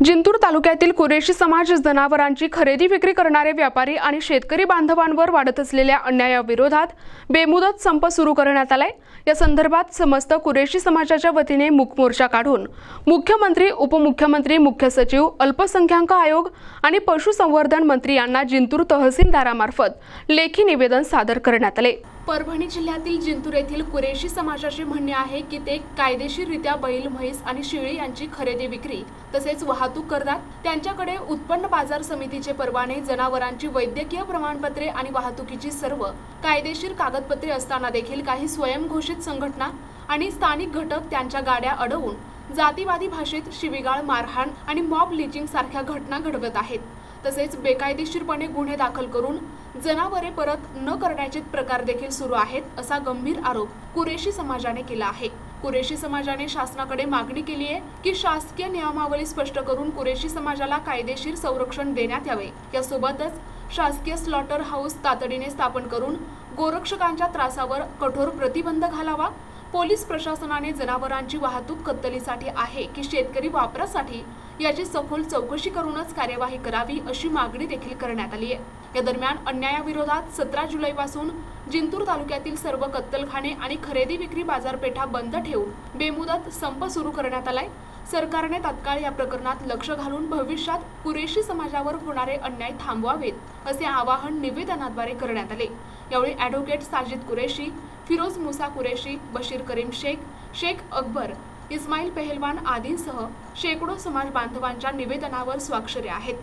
जिंतूर तालुक्यातील कुरेशी समाज जनावरांची खरेदी विक्री करणारे व्यापारी आणि शेतकरी बांधवांवर वाढत असलेल्या अन्यायाविरोधात बेमुदत संप सुरू करण्यात आलाय। या संदर्भात समस्त कुरेशी समाजाच्या वतीने मूक मोर्चा काढून मुख्यमंत्री, उपमुख्यमंत्री, मुख्य सचिव, अल्पसंख्याक आयोग आणि पशुसंवर्धन मंत्री यांना जिंतूर तहसीलदारामार्फत लेखी निवेदन सादर करण्यात आले। परभणी जिल्ह्यातील जिंतूर येथील कुरेशी समाजाचे म्हणणे आहे की ते कायदेशीररित्या बैल, म्हैस आणि शेळी यांची खरेदी विक्री तसेच वाहतूक करतात। त्यांच्याकडे उत्पन्न बाजार समितीचे परवाने, जनावरांची वैद्यकीय प्रमाणपत्रे आणि वाहतुकीची सर्व कायदेशीर कागदपत्रे असताना देखील काही स्वयंघोषित संघटना आणि स्थानिक घटक त्यांच्या गाड्या अडवून जातीवादी भाषेत शिवीगाळ, मारहाण आणि मॉब लिंचिंग सारख्या घटना घडवत आहेत। तसेच बेकायदेशीरपणे गुन्हे दाखल करून जनावरे परत न करण्याचे प्रकार देखील सुरू आहेत, असा गंभीर आरोप कुरेशी समाजाने केला आहे। कुरेशी समाजाने शासनाकडे मागणी केली आहे की शासकीय नियमावली स्पष्ट करून कुरेशी समाजाला कायदेशीर संरक्षण देण्यात यावे। यासोबतच शासकीय स्लॉटर हाऊस तातडीने स्थापन करून गोरक्षकांच्या त्रासावर कठोर प्रतिबंध घालावा। पोलीस प्रशासनाने जनावरांची वाहतूक कत्तलीसाठी आहे की शेतकरी वापरासाठी याची सखोल चौकशी करूनच कार्यवाही करावी, अशी मागणी देखील करण्यात आली आहे। या दरम्यान अन्यायाविरोधात 17 जुलैपासून जिंतूर तालुक्यातील सर्व कत्तलखाने आणि खरेदी विक्री बाजारपेठा बंद ठेवून बेमुदत संप सुरू करण्यात आलाय। सरकारने तात्काळ या प्रकरणात लक्ष घालून भविष्यात कुरेशी समाजावर होणारे अन्याय थांबवावेत, असे आवाहन निवेदनाद्वारे करण्यात आले। यावेळी ॲडव्होकेट साजिद कुरेशी, फिरोज मुसा कुरेशी, बशीर करीम शेख, शेख अकबर, इस्माईल पहलवान आदींसह शेकडो समाज बांधवांच्या निवेदनावर स्वाक्षरी आहेत।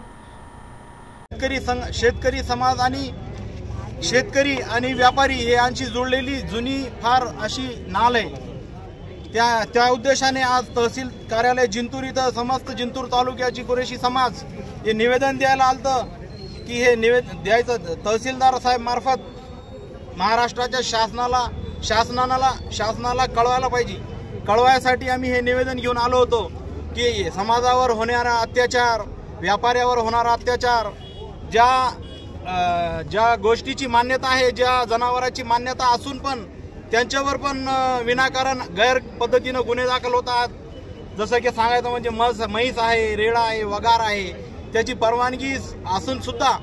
शेतकरी समाज आणि शेतकरी आणि व्यापारी यांची जोडलेली जुनी फार अशी नाळ आहे। त्या उद्देशाने आज तहसील कार्यालय जिंतूर इथं समस्त जिंतूर तालुक्याची कुरेशी समाज हे निवेदन द्यायला आलतं की हे निवेदन द्यायचं तहसीलदार साहेब मार्फत महाराष्ट्राच्या शासनाला कळवायला पाहिजे। कळवायसाठी आम्ही हे निवेदन घेऊन आलो होतो की समाजावर होणारा अत्याचार, व्यापाऱ्यावर होणारा अत्याचार, ज्या गोष्टीची मान्यता आहे, ज्या जनावरांची मान्यता असून पण त्यांच्यावर पण विनाकारण गैर पद्धतीनं गुन्हे दाखल होतात। जसं की सांगायचं म्हणजे म्हैस आहे, रेडा आहे, वगार आहे, त्याची परवानगी असून सुद्धा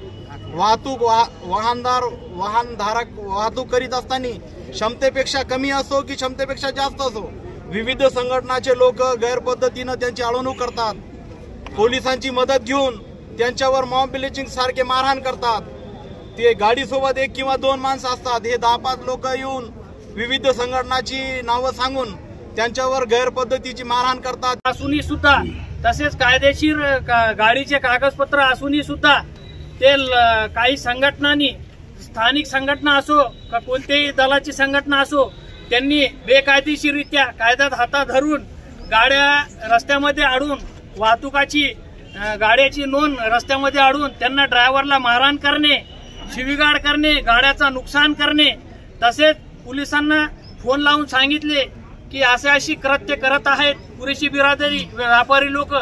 वाहनधारक वाहतूक करीत असताना क्षमतेपेक्षा कमी असो की क्षमतेपेक्षा जास्त असो, विविध संघटनाचे लोक गैर पद्धतीनं त्यांची अडवणूक करतात। पोलिसांची मदत घेऊन त्यांच्यावर मॉब लिंचिंग सारखे मारहाण करतात। ते गाडीसोबत 1 किंवा 2 माणसं असतात, हे 10-5 लोक येऊन विविध संघटनाची नावं सांगून त्यांच्यावर गैर पद्धतीची मारहाण करतात। असूनही सुद्धा तसेच कायदेशीर गाडीचे कागदपत्र असूनही सुद्धा ते काही संघटनांनी, स्थानिक संघटना असो का कोणत्याही दलाची संघटना असो, त्यांनी बेकायदेशीररित्या कायद्यात हातात धरून गाड्या रस्त्यामध्ये अडवून वाहतुकाची गाड्याची नोंद रस्त्यामध्ये अडवून त्यांना ड्रायव्हरला मारहाण करणे, शिवीगाळ करणे, गाड्याचा नुकसान करणे, तसेच पोलिसांना फोन लावून सांगितले की अशी कृत्य करत आहेत कुरेशी बिरादरी व्यापारी लोक,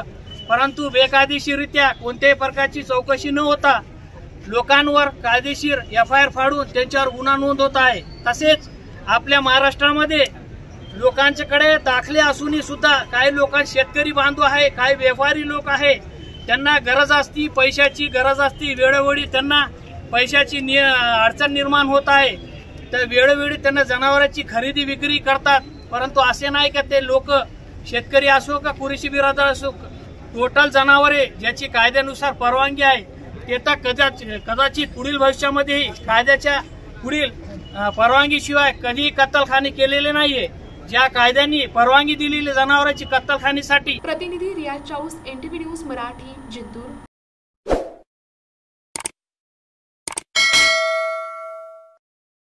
परंतु बेकायदेशीररित्या कोणत्याही प्रकारची चौकशी न होता लोकांवर कायदेशीर FIR फाडून त्यांच्यावर गुन्हा नोंद होत आहे। तसेच आपल्या महाराष्ट्रामध्ये लोकांच्याकडे दाखले असूनही सुद्धा काही लोक शेतकरी बांधव आहे, काही व्यापारी लोक आहे, त्यांना गरज असती, पैशाची गरज असती, वेळोवेळी त्यांना पैशाची अडचण निर्माण होत आहे, तर वेळोवेळी त्यांना जनावरांची खरेदी विक्री करतात। परंतु असे नाही का ते लोक शेतकरी असो का कुरेशी बिरादर असो, टोटल जनावरे ज्याची कायद्यानुसार परवानगी आहे ते तर कदाचित पुढील भविष्यामध्ये कायद्याच्या पुढील परवानगीशिवाय कधी कत्तलखाने केलेले नाहीये। ज्या कायद्याने परवानगी दिलेली जनावरांची कत्तलखानीसाठी। प्रतिनिधी रियाज चाऊस, NTV न्यूज मराठी, जिंतूर।